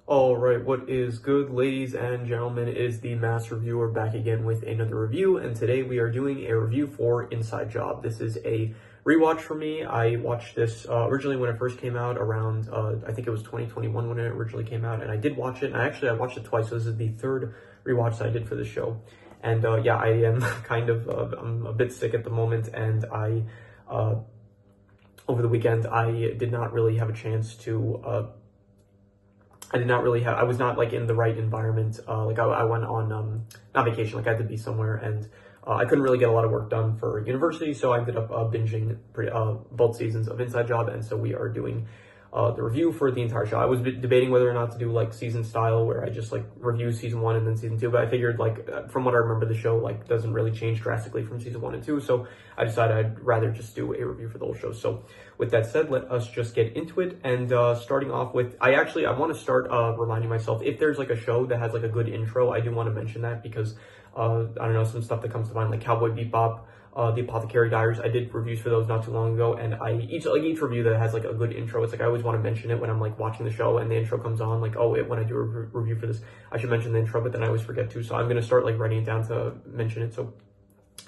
Alright, what is good, ladies and gentlemen? It is the Mass Reviewer back again with another review, and today we are doing a review for Inside Job. This is a rewatch for me. I watched this originally when it first came out around, I think it was 2021 when it originally came out, and I did watch it, and I watched it twice, so this is the third rewatch that I did for the show. And yeah, I am I'm a bit sick at the moment, and over the weekend, I did not really have a chance to I was not like in the right environment. I went on, not vacation, like I had to be somewhere, and I couldn't really get a lot of work done for university, so I ended up binging both seasons of Inside Job, and so we are doing the review for the entire show. I was debating whether or not to do like season style, where I just like review season 1 and then season 2, but I figured from what I remember, the show like doesn't really change drastically from season 1 and 2, so I decided I'd rather just do a review for the whole show. So with that said, let us just get into it. And starting off with, I want to start reminding myself, if there's like a show that has like a good intro, I do want to mention that, because I don't know, some stuff that comes to mind, like Cowboy Bebop, The Apothecary Diaries. I did reviews for those not too long ago, and each review that has like a good intro, it's like I always want to mention it when I'm like watching the show and the intro comes on, like, oh, when I do a review for this, I should mention the intro, but then I always forget to, so I'm going to start like writing it down to mention it. So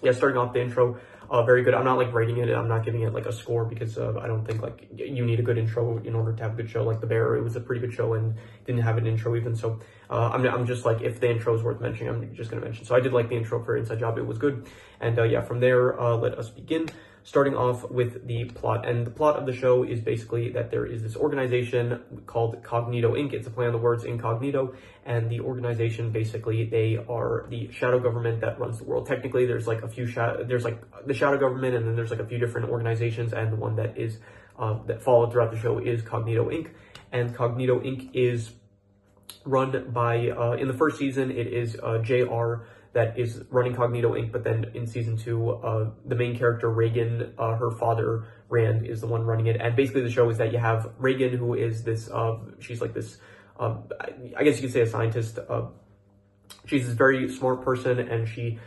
yeah, starting off the intro, very good. I'm not like rating it, I'm not giving it like a score, because I don't think like you need a good intro in order to have a good show. Like The Bear, it was a pretty good show and didn't have an intro even, so I'm just like, if the intro is worth mentioning, I'm just gonna mention. So I did like the intro for Inside Job, it was good. And yeah, from there, let us begin. Starting off with the plot, and the plot of the show is basically that there is this organization called Cognito Inc. It's a play on the words incognito, and the organization, basically, they are the shadow government that runs the world. Technically, there's like there's like the shadow government, and then there's like a few different organizations, and the one that is that followed throughout the show is Cognito Inc. And Cognito Inc. is run by in the first season, it is JR that is running Cognito Inc., but then in season 2, the main character, Reagan, her father, Rand, is the one running it. And basically the show is that you have Reagan, who is this, she's like this, I guess you could say a scientist. She's this very smart person, and she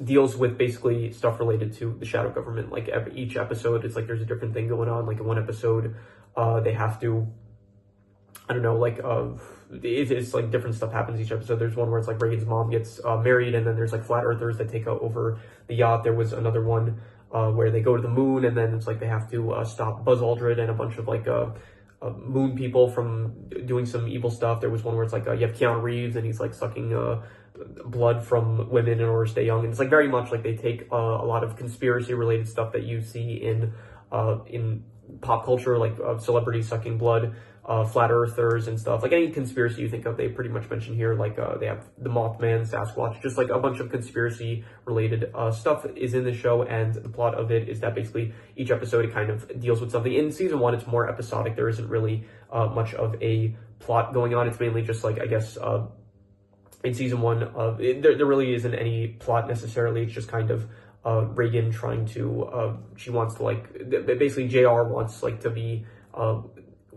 deals with basically stuff related to the shadow government. Like each episode, it's like there's a different thing going on. Like in one episode, they have to, I don't know, like, it's like different stuff happens each episode. There's one where it's like Reagan's mom gets married, and then there's like flat earthers that take over the yacht. There was another one where they go to the moon, and then it's like they have to stop Buzz Aldrin and a bunch of like moon people from doing some evil stuff. There was one where it's like you have Keanu Reeves, and he's like sucking blood from women in order to stay young. And it's like very much like they take a lot of conspiracy related stuff that you see in pop culture, like celebrities sucking blood, flat earthers and stuff. Like any conspiracy you think of, they pretty much mention here. Like they have the Mothman, Sasquatch, just like a bunch of conspiracy related stuff is in the show. And the plot of it is that basically each episode, it kind of deals with something. In season 1, it's more episodic. There isn't really much of a plot going on. It's mainly just like, I guess, in season 1, there really isn't any plot necessarily. It's just kind of Reagan trying to, she wants to like, basically JR wants like to be,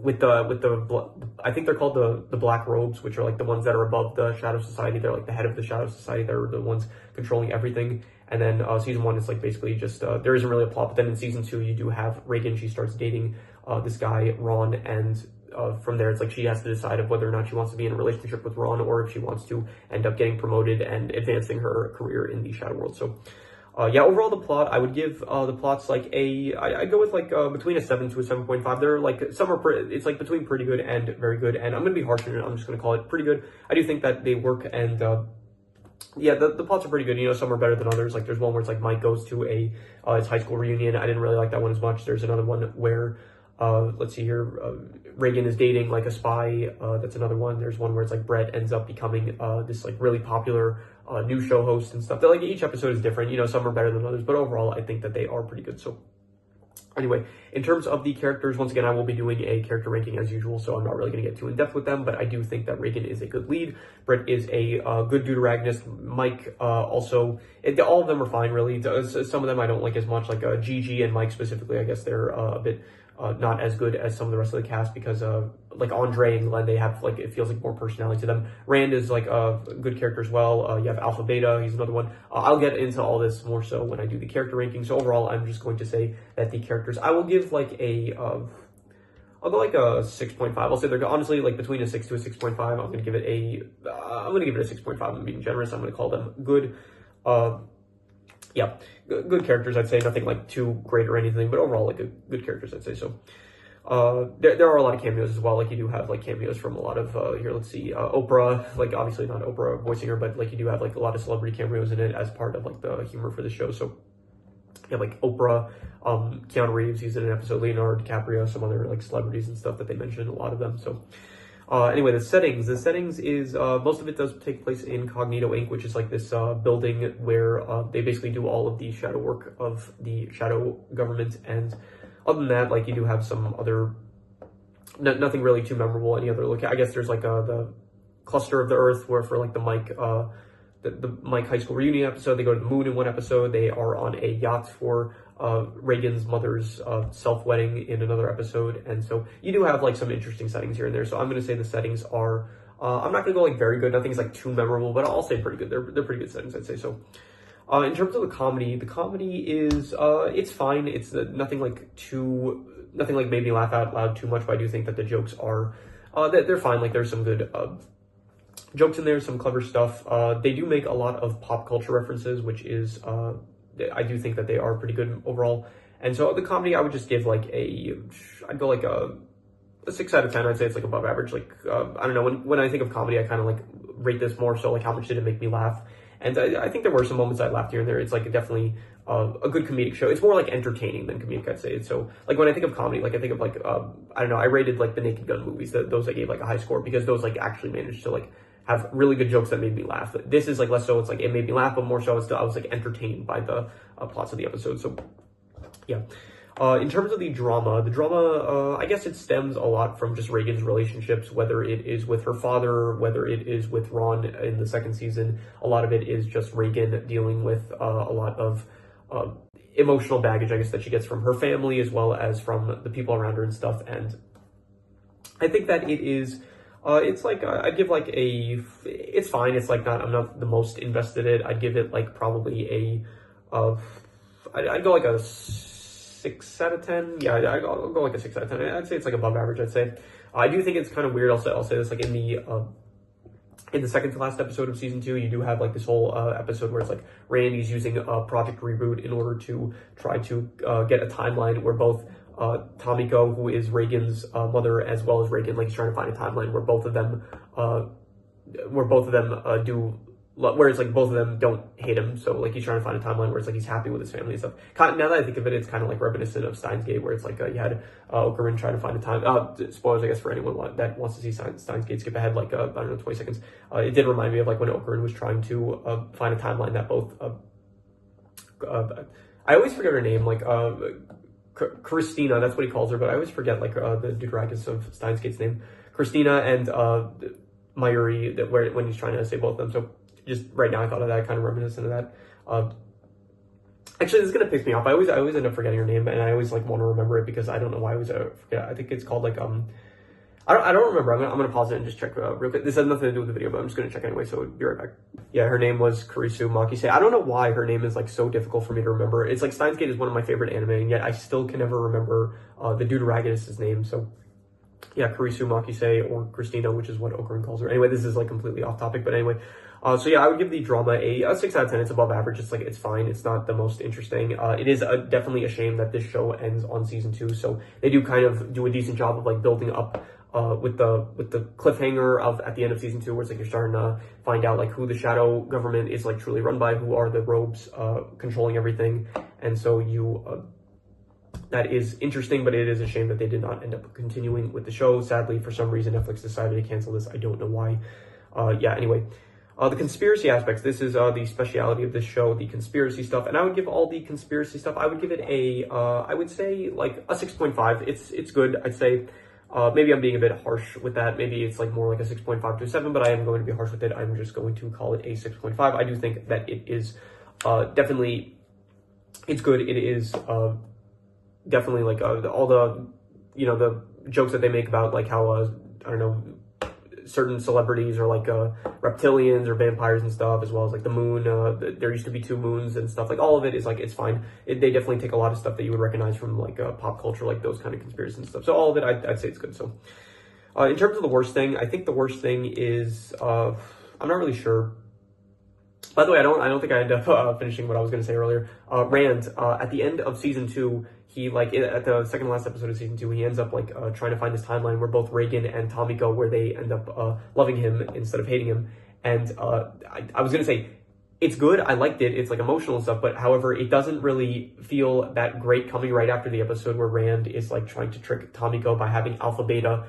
with the I think they're called the Black Robes, which are like the ones that are above the Shadow Society. They're like the head of the Shadow Society. They're the ones controlling everything. And then season 1 is like basically just there isn't really a plot. But then in season 2, you do have Reagan. She starts dating this guy Ron, and from there it's like she has to decide of whether or not she wants to be in a relationship with Ron, or if she wants to end up getting promoted and advancing her career in the Shadow World. So yeah, overall the plot, I would give the plots like I go with like between a 7 to a 7.5. They're like, it's like between pretty good and very good, and I'm gonna be harsh on it. I'm just gonna call it pretty good. I do think that they work, and yeah, the plots are pretty good. You know, some are better than others. Like there's one where it's like Mike goes to his high school reunion. I didn't really like that one as much. There's another one where let's see here, Reagan is dating like a spy. That's another one. There's one where it's like Brett ends up becoming this like really popular new show host and stuff. That like each episode is different. You know, some are better than others, but overall I think that they are pretty good. So anyway, in terms of the characters, once again, I will be doing a character ranking as usual, so I'm not really going to get too in depth with them, but I do think that Reagan is a good lead. Brett is a good deuteragonist. Mike also, all of them are fine, really. Some of them I don't like as much, like Gigi and Mike specifically. I guess they're a bit not as good as some of the rest of the cast, because like Andre and Glenn, they have like, it feels like more personality to them. Rand is like a good character as well. You have Alpha Beta, he's another one. I'll get into all this more so when I do the character ranking. So overall, I'm just going to say that the characters, I will give like a I'll go like a 6.5. I'll say they're honestly like between a 6 to a 6.5. I'm gonna give it a 6.5. I'm being generous. I'm gonna call them good. Yeah, good characters. I'd say nothing like too great or anything, but overall like good characters. I'd say so. There are a lot of cameos as well. Like you do have like cameos from a lot of here. Let's see, Oprah. Like obviously not Oprah voicing her, but like you do have like a lot of celebrity cameos in it as part of like the humor for the show. So yeah, like Oprah, Keanu Reeves, he's in an episode. Leonardo DiCaprio, some other like celebrities and stuff that they mentioned. A lot of them. So. Anyway, the settings. The settings is most of it does take place in Cognito Inc., which is like this building where they basically do all of the shadow work of the shadow government. And other than that, like you do have some other, nothing really too memorable. Any other look? I guess there's like the cluster of the Earth where for like the Mike high school reunion episode, they go to the moon in one episode. They are on a yacht for Reagan's mother's self-wedding in another episode. And so you do have like some interesting settings here and there. So I'm going to say the settings are, I'm not going to go like very good. Nothing's like too memorable, but I'll say pretty good. They're pretty good settings, I'd say. So in terms of the comedy is, it's fine. It's nothing like made me laugh out loud too much, but I do think that the jokes are, they're fine. Like there's some good, jokes in there, some clever stuff. They do make a lot of pop culture references, which is, I do think that they are pretty good overall. And so the comedy, I would just give like I'd go like a 6 out of 10. I'd say it's like above average. Like, I don't know, when I think of comedy, I kind of like rate this more so like how much did it make me laugh? And I think there were some moments I laughed here and there. It's like definitely a good comedic show. It's more like entertaining than comedic, I'd say. So like when I think of comedy, like I think of like, I don't know, I rated like the Naked Gun movies, those I gave like a high score because those like actually managed to like have really good jokes that made me laugh. This is like less so, it's like it made me laugh, but more so I was like entertained by the plots of the episode. So yeah. In terms of the drama, I guess it stems a lot from just Reagan's relationships, whether it is with her father, whether it is with Ron in the second season. A lot of it is just Reagan dealing with a lot of emotional baggage, I guess, that she gets from her family as well as from the people around her and stuff. And I think that it is, it's like, I'd give like it's fine. It's like I'm not the most invested in it. I'd give it like probably I'd go like a 6 out of 10. Yeah, I'll go like a 6 out of 10. I'd say it's like above average, I'd say. I do think it's kind of weird. I'll say this, like in the second to last episode of season 2, you do have like this whole episode where it's like Randy's using Project Reboot in order to try to get a timeline where both Tomiko, who is Reagan's mother, as well as Reagan, like he's trying to find a timeline where both of them do, where it's like both of them don't hate him. So like he's trying to find a timeline where it's like he's happy with his family and stuff. Now that I think of it, it's kind of like reminiscent of Steins Gate, where it's like you had Okerman trying to find a time. Spoilers, I guess, for anyone that wants to see Steins Gate. Skip ahead like I don't know, 20 seconds. It did remind me of like when Okerman was trying to find a timeline that both. I always forget her name, like Christina. That's what he calls her, but I always forget like the Deuteragus of Steins Gate's name, Christina and Mayuri. That when he's trying to say both of them. So. Just right now, I thought of that, kind of reminiscent of that. Actually, this is gonna piss me off. I always end up forgetting her name, and I always like want to remember it because I don't know why I always forget. I think it's called like I don't remember. I'm gonna pause it and just check real quick. This has nothing to do with the video, but I'm just gonna check anyway. So be right back. Yeah, her name was Kurisu Makise. I don't know why her name is like so difficult for me to remember. It's like Steins Gate is one of my favorite anime, and yet I still can never remember the Deuteragonist's name. So. Yeah, Kurisu Makise or Christina, which is what Okerman calls her. Anyway, this is like completely off topic, but anyway. So yeah, I would give the drama a 6 out of 10. It's above average. It's like, it's fine. It's not the most interesting. It is definitely a shame that this show ends on season 2. So they do kind of do a decent job of like building up with the cliffhanger of at the end of season 2, where it's like you're starting to find out like who the shadow government is like truly run by, who are the robes controlling everything. And so that is interesting, but it is a shame that they did not end up continuing with the show. Sadly, for some reason, Netflix decided to cancel this. I don't know why. Yeah, anyway. The conspiracy aspects. This is the speciality of this show, the conspiracy stuff. And I would give all the conspiracy stuff, I would give it I would say like a 6.5. It's good, I'd say. Maybe I'm being a bit harsh with that. Maybe it's like more like a 6.5 to a 7, but I am going to be harsh with it. I'm just going to call it a 6.5. I do think that it is definitely, it's good. It is definitely like all the, the jokes that they make about like how, I don't know, certain celebrities or like reptilians or vampires and stuff, as well as like the moon. There used to be two moons and stuff. Like all of it is like, it's fine. They definitely take a lot of stuff that you would recognize from like pop culture, like those kind of conspiracies and stuff. So all of it, I'd say it's good. So in terms of the worst thing, I think the worst thing is I'm not really sure. By the way, I don't think I ended up finishing what I was going to say earlier. Rand, at the end of season 2, he like at the second to last episode of season 2, he ends up like trying to find this timeline where both Reagan and Tomiko, where they end up loving him instead of hating him. And I was going to say, it's good. I liked it. It's like emotional and stuff, but however, it doesn't really feel that great coming right after the episode where Rand is like trying to trick Tomiko by having Alpha Beta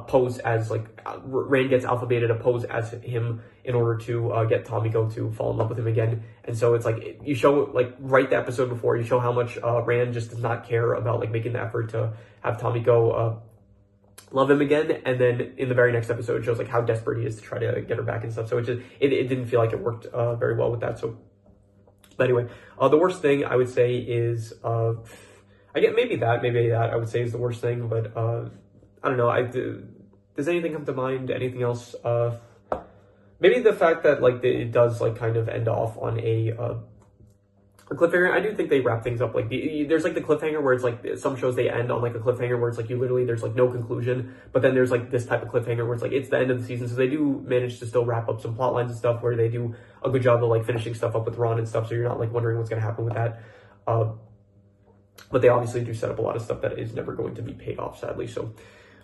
pose as like Rand gets Alpha Beta to pose as him in order to get Tomiko to fall in love with him again. And so it's like you show like right the episode before, you show how much Rand just does not care about like making the effort to have Tomiko love him again, and then in the very next episode it shows like how desperate he is to try to get her back and stuff. So it didn't feel like it worked very well with that. So but anyway, the worst thing I would say is I get maybe that I would say is the worst thing, but I don't know. Does anything come to mind? Anything else? Maybe the fact that like it does like kind of end off on a cliffhanger. I do think they wrap things up like there's like the cliffhanger where it's like some shows they end on like a cliffhanger where it's like you literally there's like no conclusion, but then there's like this type of cliffhanger where it's like it's the end of the season, so they do manage to still wrap up some plot lines and stuff where they do a good job of like finishing stuff up with Ron and stuff, so you're not like wondering what's going to happen with that. But they obviously do set up a lot of stuff that is never going to be paid off, sadly. So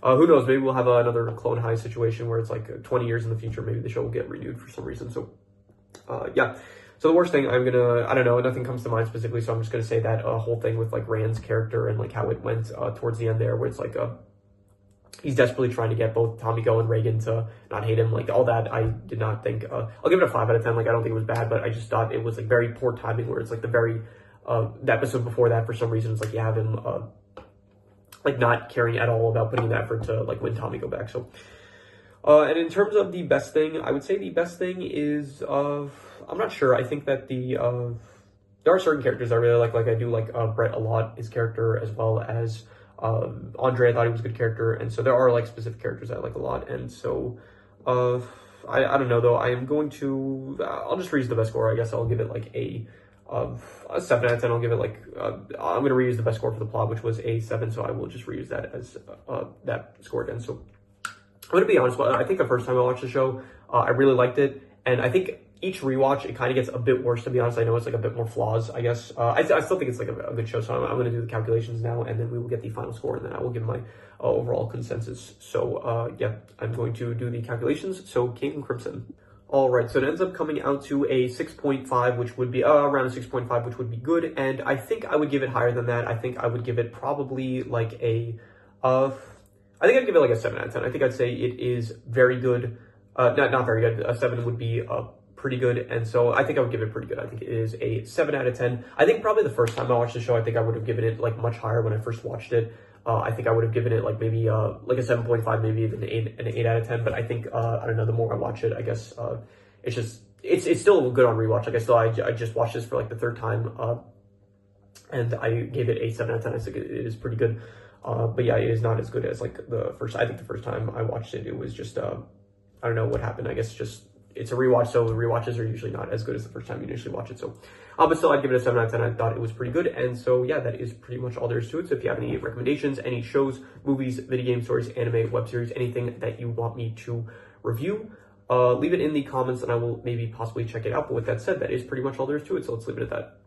who knows, maybe we'll have another Clone High situation where it's like 20 years in the future, maybe the show will get renewed for some reason. So yeah. So the worst thing, I don't know, nothing comes to mind specifically, so I'm just going to say that whole thing with like Rand's character and like how it went towards the end there, where it's like he's desperately trying to get both Tomiko and Reagan to not hate him, like all that. I did not think, I'll give it a 5 out of 10, like I don't think it was bad, but I just thought it was like very poor timing, where it's like the episode before that, for some reason, it's like you have him like not caring at all about putting the effort to like win Tomiko back. So and in terms of the best thing, I would say the best thing is I'm not sure. I think that there are certain characters I really like. Like I do like Brett a lot, his character, as well as Andre. I thought he was a good character, and so there are like specific characters I like a lot. And so I don't know though. I am going to I'll just reuse the best score. I guess I'll give it like a 7 out of 10. I'll give it like I'm going to reuse the best score for the plot, which was a 7. So I will just reuse that as that score again. So I'm going to be honest. I think the first time I watched the show, I really liked it, and I think each rewatch, it kind of gets a bit worse, to be honest. I know it's like a bit more flaws, I guess. I still think it's like a good show, so I'm going to do the calculations now, and then we will get the final score, and then I will give my overall consensus. So, yeah, I'm going to do the calculations. So, King Crimson. All right, so it ends up coming out to a 6.5, which would be around a 6.5, which would be good, and I think I would give it higher than that. I think I would give it probably like I think I'd give it like a 7 out of 10. I think I'd say it is very good. Not very good. A 7 would be pretty good, and so I think I would give it pretty good. I think it is a 7 out of 10. I think probably the first time I watched the show, I think I would have given it like much higher when I first watched it. I think I would have given it like maybe like a 7.5, maybe even an 8 out of 10. But I think I don't know. The more I watch it, I guess it's still good on rewatch. Like I just watched this for like the third time, and I gave it a 7 out of 10. I think it is pretty good. But yeah, it is not as good as like the first. I think the first time I watched it, it was just I don't know what happened. I guess just it's a rewatch, so rewatches are usually not as good as the first time you initially watch it. So, but still, I'd give it a 7 out of 10. I thought it was pretty good, and so yeah, that is pretty much all there is to it. So if you have any recommendations, any shows, movies, video game stories, anime, web series, anything that you want me to review, leave it in the comments, and I will maybe possibly check it out. But with that said, that is pretty much all there is to it. So let's leave it at that.